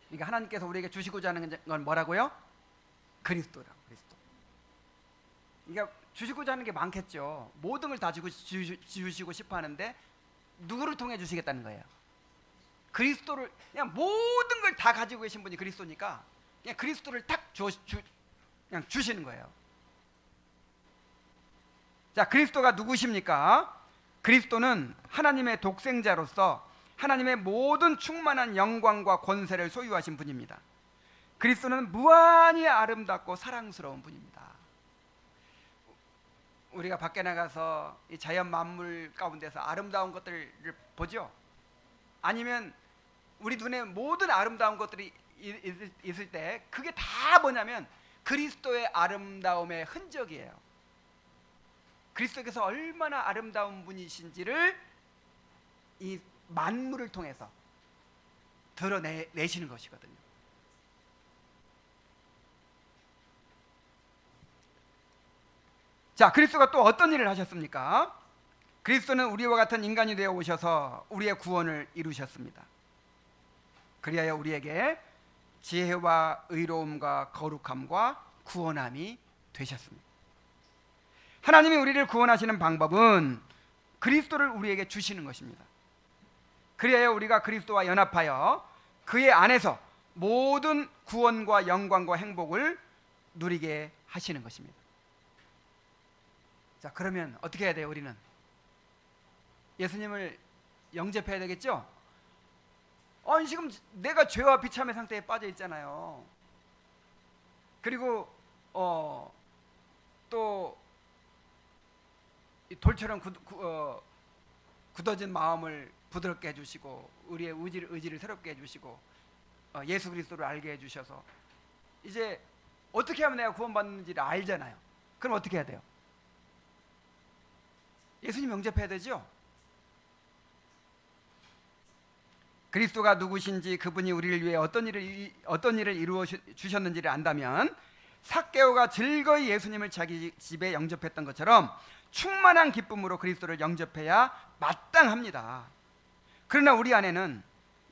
그러니까 하나님께서 우리에게 주시고자 하는 건 뭐라고요? 그리스도라고. 그리스도. 그러니까 주시고자 하는 게 많겠죠. 모든 걸 다 주시고 싶어 하는데 누구를 통해 주시겠다는 거예요? 그리스도를. 그냥 모든 걸 다 가지고 계신 분이 그리스도니까 그냥 그리스도를 딱 그냥 주시는 거예요. 자, 그리스도가 누구십니까? 그리스도는 하나님의 독생자로서 하나님의 모든 충만한 영광과 권세를 소유하신 분입니다. 그리스도는 무한히 아름답고 사랑스러운 분입니다. 우리가 밖에 나가서 이 자연 만물 가운데서 아름다운 것들을 보죠? 아니면 우리 눈에 모든 아름다운 것들이 있을 때 그게 다 뭐냐면 그리스도의 아름다움의 흔적이에요. 그리스도께서 얼마나 아름다운 분이신지를 이 만물을 통해서 드러내시는 것이거든요. 자, 그리스도가 또 어떤 일을 하셨습니까? 그리스도는 우리와 같은 인간이 되어 오셔서 우리의 구원을 이루셨습니다. 그리하여 우리에게 지혜와 의로움과 거룩함과 구원함이 되셨습니다. 하나님이 우리를 구원하시는 방법은 그리스도를 우리에게 주시는 것입니다. 그리하여 우리가 그리스도와 연합하여 그의 안에서 모든 구원과 영광과 행복을 누리게 하시는 것입니다. 자, 그러면 어떻게 해야 돼요? 우리는 예수님을 영접해야 되겠죠? 지금 내가 죄와 비참의 상태에 빠져 있잖아요. 그리고 또 돌처럼 굳어진 마음을 부드럽게 해주시고 우리의 의지를 새롭게 해주시고 예수 그리스도를 알게 해주셔서 이제 어떻게 하면 내가 구원받는지를 알잖아요. 그럼 어떻게 해야 돼요? 예수님 영접해야 되죠. 그리스도가 누구신지, 그분이 우리를 위해 어떤 일을 이루어 주셨는지를 안다면 삭개오가 즐거이 예수님을 자기 집에 영접했던 것처럼 충만한 기쁨으로 그리스도를 영접해야 마땅합니다. 그러나 우리 안에는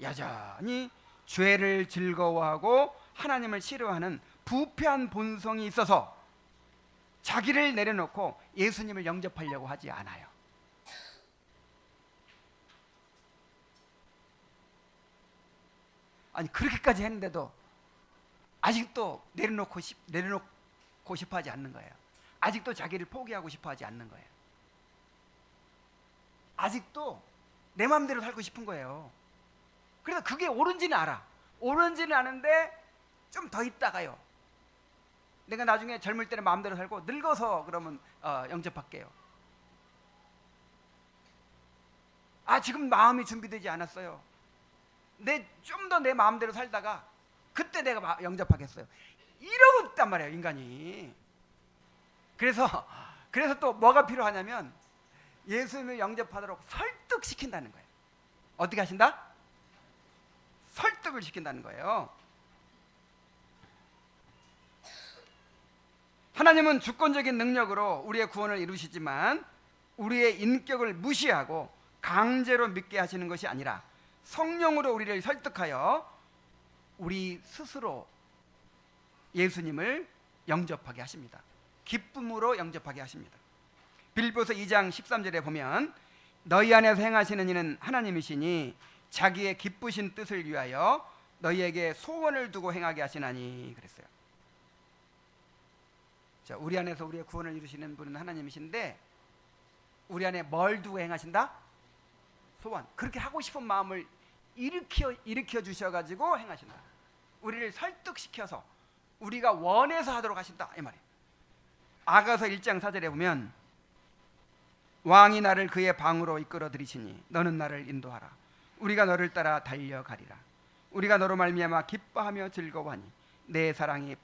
여전히 죄를 즐거워하고 하나님을 싫어하는 부패한 본성이 있어서 자기를 내려놓고 예수님을 영접하려고 하지 않아요. 아니, 그렇게까지 했는데도 아직도 내려놓고 싶어 하지 않는 거예요. 아직도 자기를 포기하고 싶어 하지 않는 거예요. 아직도 내 마음대로 살고 싶은 거예요. 그래서 그게 옳은지는 알아. 옳은지는 아는데 좀 더 있다가요, 내가 나중에 젊을 때는 마음대로 살고 늙어서 그러면 영접할게요. 지금 마음이 준비되지 않았어요. 좀 더 내 마음대로 살다가 그때 내가 영접하겠어요. 이러고 있단 말이에요, 인간이. 그래서 또 뭐가 필요하냐면 예수님을 영접하도록 설득시킨다는 거예요. 어떻게 하신다? 설득을 시킨다는 거예요. 하나님은 주권적인 능력으로 우리의 구원을 이루시지만 우리의 인격을 무시하고 강제로 믿게 하시는 것이 아니라 성령으로 우리를 설득하여 우리 스스로 예수님을 영접하게 하십니다. 기쁨으로 영접하게 하십니다. 빌립보서 2장 13절에 보면 너희 안에서 행하시는 이는 하나님이시니 자기의 기쁘신 뜻을 위하여 너희에게 소원을 두고 행하게 하시나니 그랬어요. 자, 우리 안에서 우리의 구원을 이루시는 분은 하나님이신데 우리 안에 뭘 두고 행하신다? 소원. 그렇게 하고 싶은 마음을 일으켜 주셔가지고 행하신다. 우리를 설득시켜서 우리가 원해서 하도록 하신다, 이 말이에요. 아가서 1장 4절에 보면 왕이 나를 그의 방으로 이끌어 들이시니 너는 나를 인도하라. 우리가 너를 따라 달려가리라. 우리가 너로 말미암아 기뻐하며 즐거워하니 내 사랑이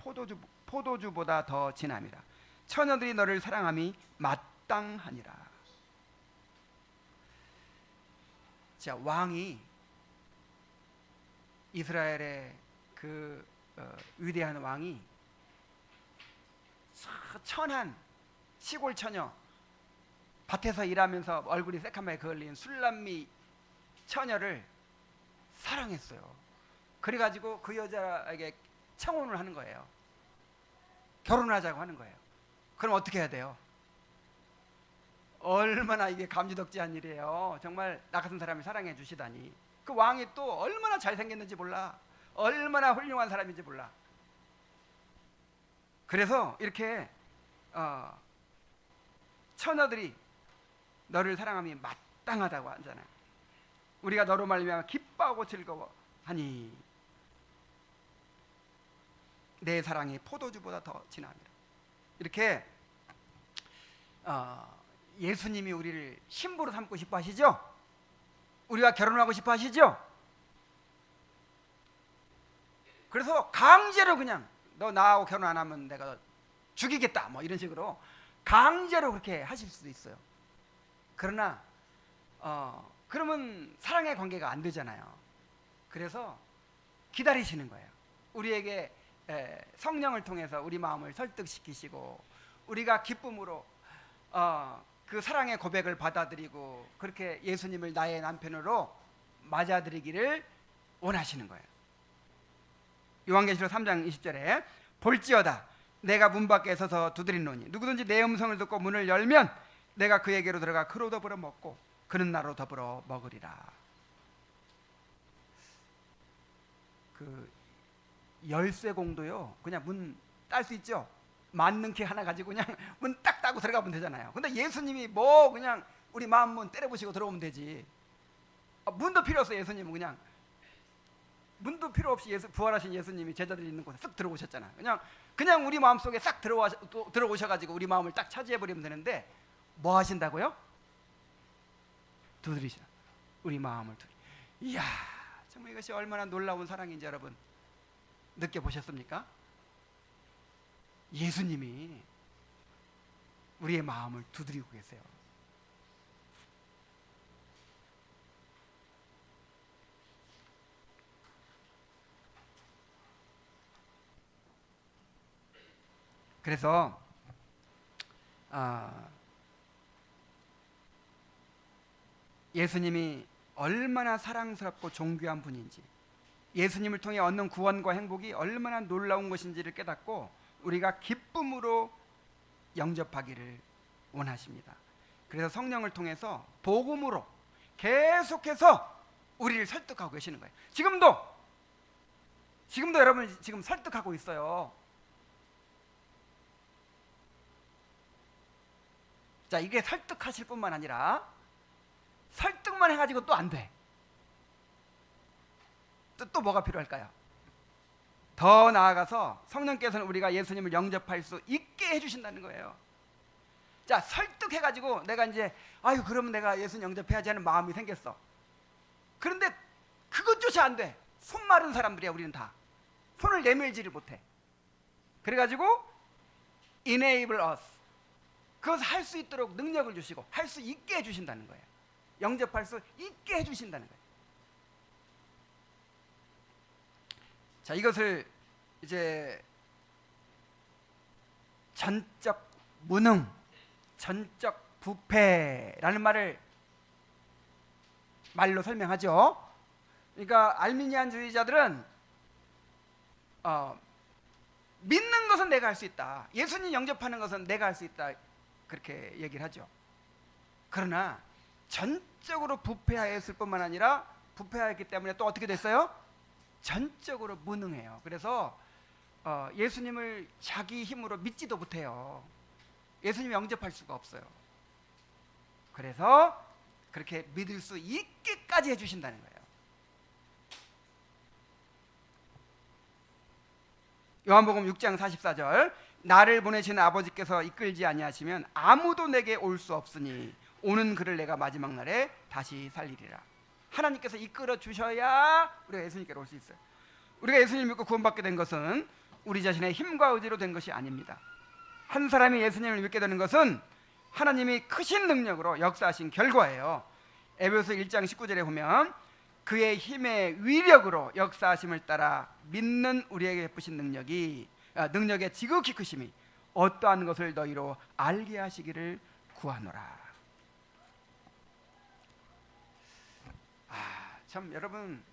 포도주보다 더 진함이라. 처녀들이 너를 사랑함이 마땅하니라. 자, 왕이 이스라엘의 그 위대한 왕이 천한 시골 처녀, 밭에서 일하면서 얼굴이 새카맣게 그을린 술람미 처녀를 사랑했어요. 그래가지고 그 여자에게 청혼을 하는 거예요. 결혼하자고 하는 거예요. 그럼 어떻게 해야 돼요? 얼마나 이게 감지덕지한 일이에요. 정말 나 같은 사람이 사랑해 주시다니. 그 왕이 또 얼마나 잘생겼는지 몰라. 얼마나 훌륭한 사람인지 몰라. 그래서 이렇게 처녀들이 너를 사랑함이 마땅하다고 하잖아요. 우리가 너로 말미암아 기뻐하고 즐거워하니 내 사랑이 포도주보다 더 진합니다. 이렇게 예수님이 우리를 신부로 삼고 싶어 하시죠? 우리가 결혼하고 싶어 하시죠? 그래서 강제로 그냥 너 나하고 결혼 안 하면 내가 죽이겠다 뭐 이런 식으로 강제로 그렇게 하실 수도 있어요. 그러나 그러면 사랑의 관계가 안 되잖아요. 그래서 기다리시는 거예요. 우리에게 성령을 통해서 우리 마음을 설득시키시고 우리가 기쁨으로 그 사랑의 고백을 받아들이고 그렇게 예수님을 나의 남편으로 맞아들이기를 원하시는 거예요. 요한계시록 3장 20절에 볼지어다 내가 문 밖에 서서 두드리노니 누구든지 내 음성을 듣고 문을 열면 내가 그에게로 들어가 그로 더불어 먹고 그는 나로 더불어 먹으리라. 그 열쇠공도요 그냥 문 딸 수 있죠. 맞는 키 하나 가지고 그냥 문 딱 따고 들어가면 되잖아요. 근데 예수님이 뭐 그냥 우리 마음 문 때려부시고 들어오면 되지. 문도 필요 없어요. 예수님은 그냥 문도 필요 없이 부활하신 예수님이 제자들이 있는 곳에 쓱 들어오셨잖아요. 그냥 우리 마음속에 싹 들어오셔가지고 우리 마음을 딱 차지해버리면 되는데 뭐 하신다고요? 두드리시라. 우리 마음을 이야, 정말 이것이 얼마나 놀라운 사랑인지 여러분. 느껴보셨습니까? 예수님이 우리의 마음을 두드리고 계세요. 그래서 예수님이 얼마나 사랑스럽고 존귀한 분인지, 예수님을 통해 얻는 구원과 행복이 얼마나 놀라운 것인지를 깨닫고 우리가 기쁨으로 영접하기를 원하십니다. 그래서 성령을 통해서 복음으로 계속해서 우리를 설득하고 계시는 거예요. 지금도 여러분 지금 설득하고 있어요. 자, 이게 설득하실 뿐만 아니라 설득만 해가지고 또 안 돼. 또 뭐가 필요할까요? 더 나아가서 성령께서는 우리가 예수님을 영접할 수 있게 해주신다는 거예요. 자, 설득해가지고 내가 이제 그러면 내가 예수님 영접해야지 하는 마음이 생겼어. 그런데 그것조차 안 돼. 손 마른 사람들이야. 우리는 다 손을 내밀지를 못해. 그래가지고 enable us, 그것을 할 수 있도록 능력을 주시고 할 수 있게 해주신다는 거예요. 영접할 수 있게 해주신다는 거예요. 자, 이것을 이제 전적 무능, 전적 부패라는 말로 설명하죠. 그러니까 알미니안주의자들은 믿는 것은 내가 할 수 있다, 예수님 영접하는 것은 내가 할 수 있다, 그렇게 얘기를 하죠. 그러나 전적으로 부패하였을 뿐만 아니라 부패하였기 때문에 또 어떻게 됐어요? 전적으로 무능해요. 그래서 예수님을 자기 힘으로 믿지도 못해요. 예수님 영접할 수가 없어요. 그래서 그렇게 믿을 수 있게까지 해주신다는 거예요. 요한복음 6장 44절, 나를 보내시는 아버지께서 이끌지 아니하시면 아무도 내게 올 수 없으니 오는 그를 내가 마지막 날에 다시 살리리라. 하나님께서 이끌어 주셔야 우리가 예수님께로 올 수 있어요. 우리가 예수님을 믿고 구원받게 된 것은 우리 자신의 힘과 의지로 된 것이 아닙니다. 한 사람이 예수님을 믿게 되는 것은 하나님이 크신 능력으로 역사하신 결과예요. 에베소서 1장 19절에 보면 그의 힘의 위력으로 역사하심을 따라 믿는 우리에게 베푸신 능력의 지극히 크심이 어떠한 것을 너희로 알게 하시기를 구하노라. 참 여러분,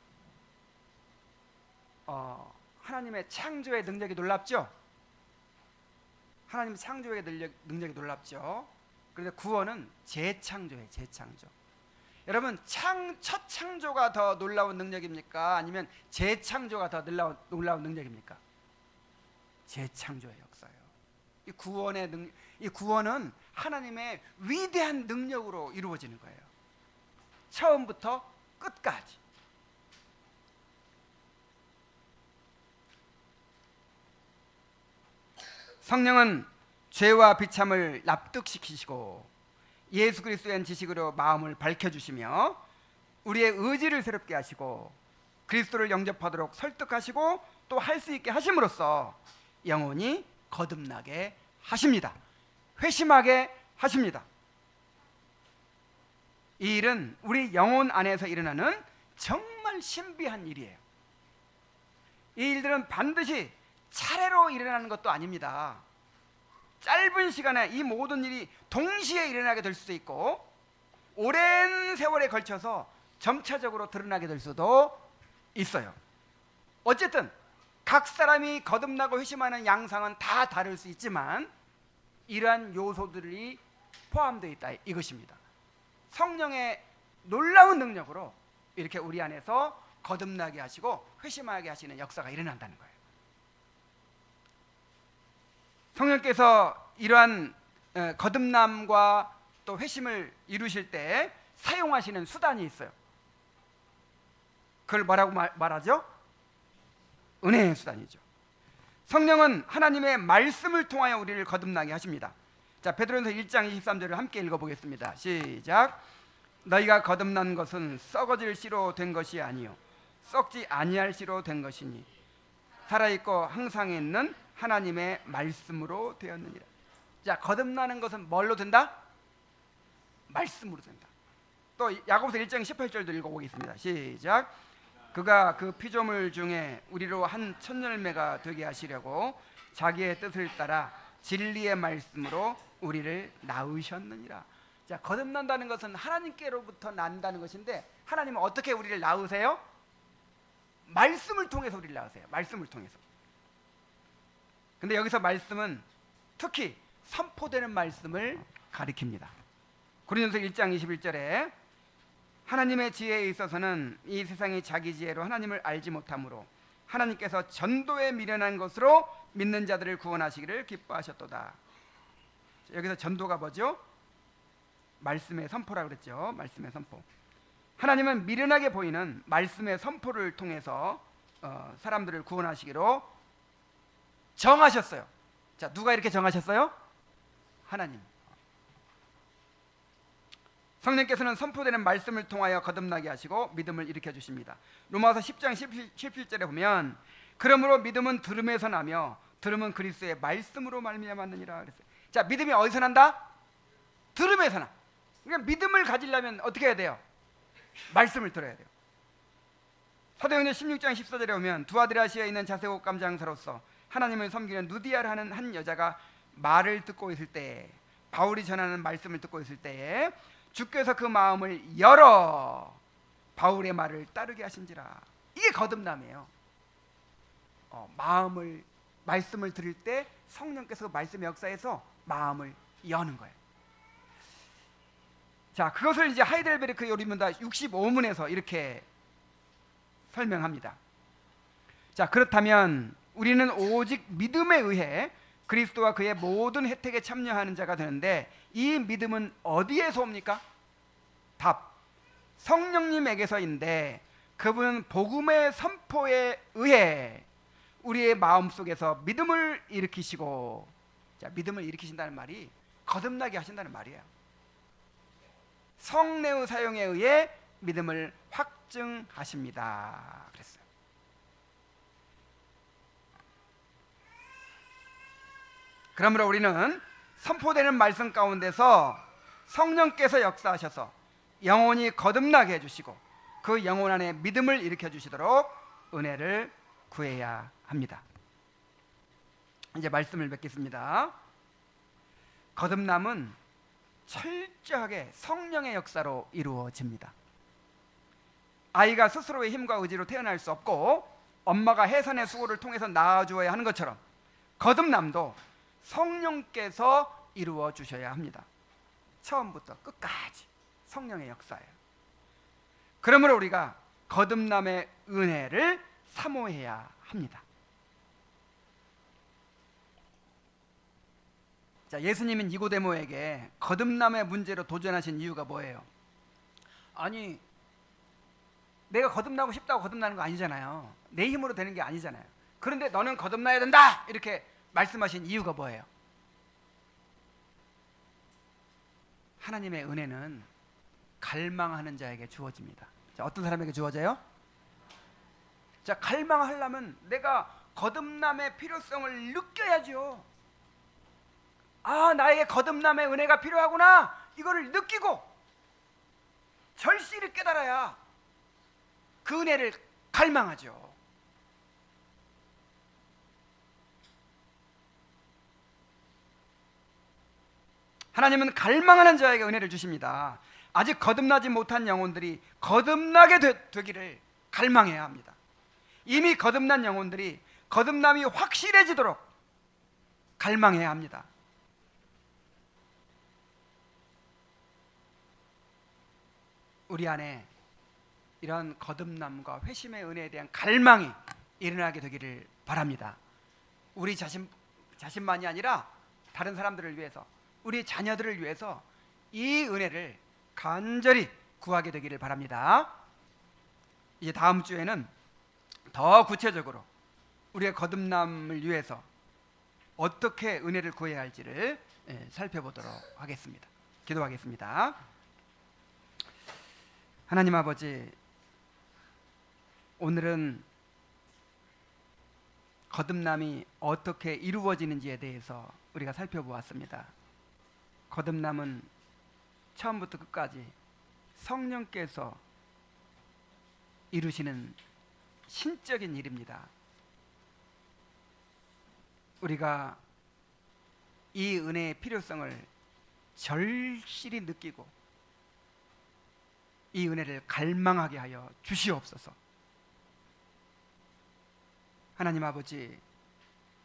하나님의 창조의 능력이 놀랍죠? 하나님의 창조의 능력이 놀랍죠? 그런데 구원은 재창조예요. 재창조. 여러분, 첫 창조가 더 놀라운 능력입니까? 아니면 재창조가 더 놀라운 능력입니까? 재창조의 역사예요. 이 구원은 하나님의 위대한 능력으로 이루어지는 거예요. 처음부터 끝까지. 성령은 죄와 비참을 납득시키시고 예수 그리스도에 대한 지식으로 마음을 밝혀주시며 우리의 의지를 새롭게 하시고 그리스도를 영접하도록 설득하시고 또 할 수 있게 하심으로써 영혼이 거듭나게 하십니다. 회심하게 하십니다. 이 일은 우리 영혼 안에서 일어나는 정말 신비한 일이에요. 이 일들은 반드시 차례로 일어나는 것도 아닙니다. 짧은 시간에 이 모든 일이 동시에 일어나게 될 수도 있고 오랜 세월에 걸쳐서 점차적으로 드러나게 될 수도 있어요. 어쨌든 각 사람이 거듭나고 회심하는 양상은 다 다를 수 있지만 이러한 요소들이 포함되어 있다, 이것입니다. 성령의 놀라운 능력으로 이렇게 우리 안에서 거듭나게 하시고 회심하게 하시는 역사가 일어난다는 거예요. 성령께서 이러한 거듭남과 또 회심을 이루실 때 사용하시는 수단이 있어요. 그걸 뭐라고 말하죠? 은혜의 수단이죠. 성령은 하나님의 말씀을 통하여 우리를 거듭나게 하십니다. 자, 베드로전서 1장 23절을 함께 읽어보겠습니다. 시작. 너희가 거듭난 것은 썩어질 씨로 된 것이 아니요 썩지 아니할 씨로 된 것이니 살아있고 항상 있는 하나님의 말씀으로 되었느니라. 자, 거듭나는 것은 뭘로 된다? 말씀으로 된다. 또 야고보서 1장 18절도 읽어보겠습니다. 시작. 그가 그 피조물 중에 우리로 한 첫열매가 되게 하시려고 자기의 뜻을 따라 진리의 말씀으로 우리를 낳으셨느니라. 자, 거듭난다는 것은 하나님께로부터 난다는 것인데, 하나님은 어떻게 우리를 낳으세요? 말씀을 통해서 우리를 낳으세요. 말씀을 통해서. 근데 여기서 말씀은 특히 선포되는 말씀을 가리킵니다. 고린도서 1장 21절에 하나님의 지혜에 있어서는 이 세상이 자기 지혜로 하나님을 알지 못하므로 하나님께서 전도에 미련한 것으로 믿는 자들을 구원하시기를 기뻐하셨도다. 여기서 전도가 뭐죠? 말씀의 선포라고 그랬죠. 말씀의 선포. 하나님은 미련하게 보이는 말씀의 선포를 통해서 사람들을 구원하시기로 정하셨어요. 자, 누가 이렇게 정하셨어요? 하나님. 성령께서는 선포되는 말씀을 통하여 거듭나게 하시고 믿음을 일으켜 주십니다. 로마서 10장 17절에 보면 그러므로 믿음은 들음에서 나며 들음은 그리스도의 말씀으로 말미암았느니라 그랬어요. 자, 믿음이 어디서 난다? 들음에서 나. 그러니까 믿음을 가지려면 어떻게 해야 돼요? 말씀을 들어야 돼요. 사도행전 16장 14절에 보면 두 아드리아시아에 있는 자색 옷감 장사로서 하나님을 섬기는 누디아라는 한 여자가 말을 듣고 있을 때에, 바울이 전하는 말씀을 듣고 있을 때에 주께서 그 마음을 열어 바울의 말을 따르게 하신지라. 이게 거듭남이에요. 말씀을 들을 때 성령께서 말씀의 역사에서 마음을 여는 거예요. 자, 그것을 이제 하이델베르크 요리문답 65문에서 이렇게 설명합니다. 자, 그렇다면 우리는 오직 믿음에 의해 그리스도와 그의 모든 혜택에 참여하는 자가 되는데, 이 믿음은 어디에서 옵니까? 답, 성령님에게서인데 그분은 복음의 선포에 의해 우리의 마음속에서 믿음을 일으키시고, 자, 믿음을 일으키신다는 말이 거듭나게 하신다는 말이에요. 성령의 사용에 의해 믿음을 확증하십니다 그랬어요. 그러므로 우리는 선포되는 말씀 가운데서 성령께서 역사하셔서 영혼이 거듭나게 해주시고 그 영혼 안에 믿음을 일으켜 주시도록 은혜를 구해야 합니다. 이제 말씀을 맺겠습니다. 거듭남은 철저하게 성령의 역사로 이루어집니다. 아이가 스스로의 힘과 의지로 태어날 수 없고 엄마가 해산의 수고를 통해서 낳아주어야 하는 것처럼 거듭남도 성령께서 이루어 주셔야 합니다. 처음부터 끝까지 성령의 역사예요. 그러므로 우리가 거듭남의 은혜를 사모해야 합니다. 자, 예수님은 니고데모에게 거듭남의 문제로 도전하신 이유가 뭐예요? 아니, 내가 거듭나고 싶다고 거듭나는 거 아니잖아요. 내 힘으로 되는 게 아니잖아요. 그런데 너는 거듭나야 된다! 이렇게 말씀하신 이유가 뭐예요? 하나님의 은혜는 갈망하는 자에게 주어집니다. 자, 어떤 사람에게 주어져요? 자, 갈망하려면 내가 거듭남의 필요성을 느껴야죠. 아, 나에게 거듭남의 은혜가 필요하구나, 이거를 느끼고 절실히 깨달아야 그 은혜를 갈망하죠. 하나님은 갈망하는 자에게 은혜를 주십니다. 아직 거듭나지 못한 영혼들이 거듭나게 되기를 갈망해야 합니다. 이미 거듭난 영혼들이 거듭남이 확실해지도록 갈망해야 합니다. 우리 안에 이런 거듭남과 회심의 은혜에 대한 갈망이 일어나게 되기를 바랍니다. 우리 자신만이 아니라 다른 사람들을 위해서, 우리 자녀들을 위해서 이 은혜를 간절히 구하게 되기를 바랍니다. 이제 다음 주에는 더 구체적으로 우리의 거듭남을 위해서 어떻게 은혜를 구해야 할지를 살펴보도록 하겠습니다. 기도하겠습니다. 하나님 아버지, 오늘은 거듭남이 어떻게 이루어지는지에 대해서 우리가 살펴보았습니다. 거듭남은 처음부터 끝까지 성령께서 이루시는 신적인 일입니다. 우리가 이 은혜의 필요성을 절실히 느끼고 이 은혜를 갈망하게 하여 주시옵소서. 하나님 아버지,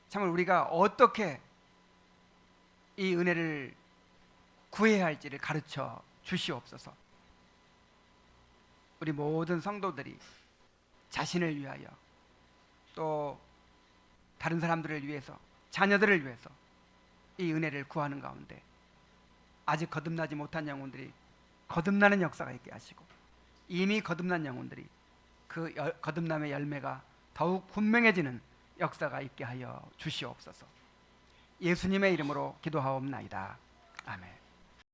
정말 우리가 어떻게 이 은혜를 구해야 할지를 가르쳐 주시옵소서. 우리 모든 성도들이 자신을 위하여 또 다른 사람들을 위해서, 자녀들을 위해서 이 은혜를 구하는 가운데 아직 거듭나지 못한 영혼들이 거듭나는 역사가 있게 하시고, 이미 거듭난 영혼들이 그 거듭남의 열매가 더욱 분명해지는 역사가 있게 하여 주시옵소서. 예수님의 이름으로 기도하옵나이다. 아멘.